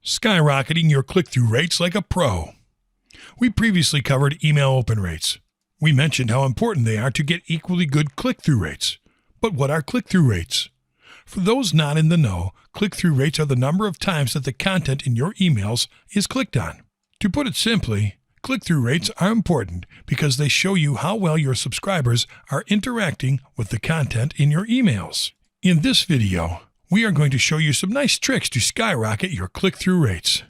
Skyrocketing your click-through rates like a pro. We previously covered email open rates. We mentioned how important they are to get equally good click-through rates. But what are click-through rates? For those not in the know, click-through rates are the number of times that the content in your emails is clicked on. To put it simply, click-through rates are important because they show you how well your subscribers are interacting with the content in your emails. In this video, we are going to show you some nice tricks to skyrocket your click-through rates.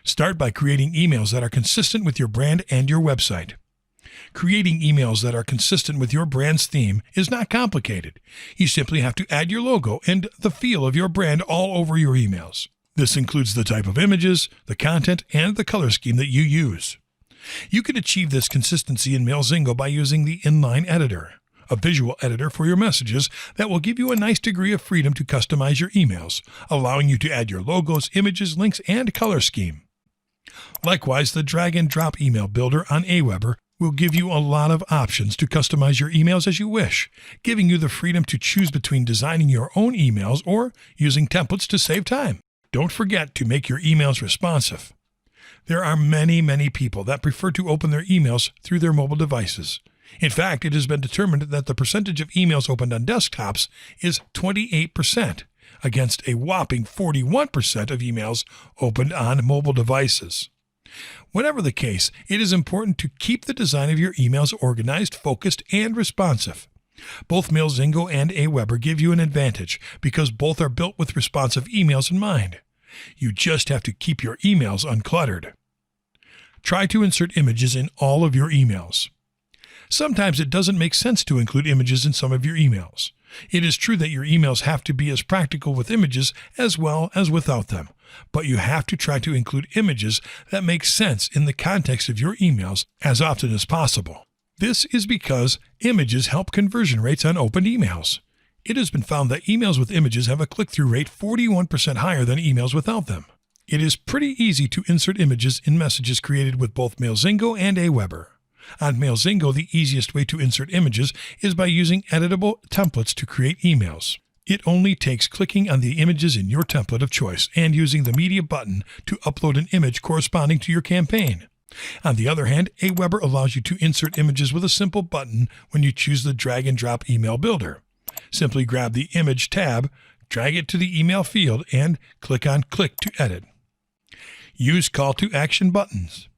Start by creating emails that are consistent with your brand and your website. Creating emails that are consistent with your brand's theme is not complicated. You simply have to add your logo and the feel of your brand all over your emails. This includes the type of images, the content, and the color scheme that you use. You can achieve this consistency in MailZingo by using the inline editor, a visual editor for your messages that will give you a nice degree of freedom to customize your emails, allowing you to add your logos, images, links, and color scheme. Likewise, the drag-and-drop email builder on Aweber will give you a lot of options to customize your emails as you wish, giving you the freedom to choose between designing your own emails or using templates to save time. Don't forget to make your emails responsive. There are many people that prefer to open their emails through their mobile devices. In fact, it has been determined that the percentage of emails opened on desktops is 28%, against a whopping 41% of emails opened on mobile devices. Whatever the case, it is important to keep the design of your emails organized, focused, and responsive. Both MailZingo and Aweber give you an advantage because both are built with responsive emails in mind. You just have to keep your emails uncluttered. Try to insert images in all of your emails. Sometimes it doesn't make sense to include images in some of your emails. It is true that your emails have to be as practical with images as well as without them, but you have to try to include images that make sense in the context of your emails as often as possible. This is because images help conversion rates on opened emails. It has been found that emails with images have a click-through rate 41% higher than emails without them. It is pretty easy to insert images in messages created with both MailZingo and Aweber. On MailZingo, the easiest way to insert images is by using editable templates to create emails. It only takes clicking on the images in your template of choice and using the media button to upload an image corresponding to your campaign. On the other hand, Aweber allows you to insert images with a simple button when you choose the drag-and-drop email builder. Simply grab the Image tab, drag it to the email field, and click on Click to edit. Use call-to-action buttons.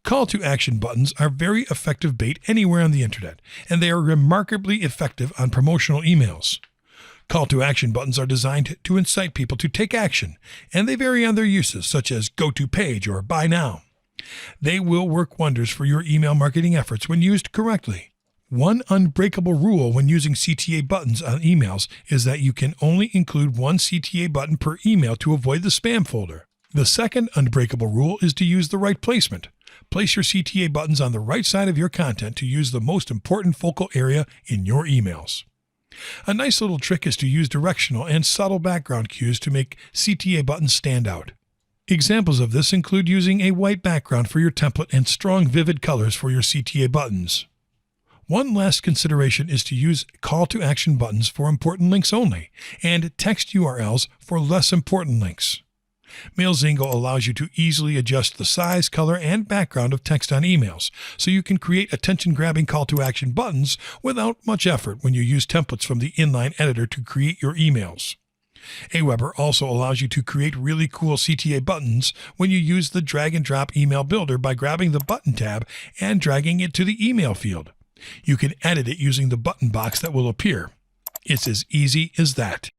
Call-to-action buttons are very effective bait anywhere on the internet, and they are remarkably effective on promotional emails. Call-to-action buttons are designed to incite people to take action, and they vary on their uses, such as Go to Page or Buy Now. They will work wonders for your email marketing efforts when used correctly. One unbreakable rule when using CTA buttons on emails is that you can only include one CTA button per email to avoid the spam folder. The second unbreakable rule is to use the right placement. Place your CTA buttons on the right side of your content to use the most important focal area in your emails. A nice little trick is to use directional and subtle background cues to make CTA buttons stand out. Examples of this include using a white background for your template and strong, vivid colors for your CTA buttons. One last consideration is to use call-to-action buttons for important links only, and text URLs for less important links. MailZingo allows you to easily adjust the size, color, and background of text on emails, so you can create attention-grabbing call-to-action buttons without much effort when you use templates from the inline editor to create your emails. Aweber also allows you to create really cool CTA buttons when you use the drag-and-drop email builder by grabbing the Button tab and dragging it to the email field. You can edit it using the button box that will appear. It's as easy as that.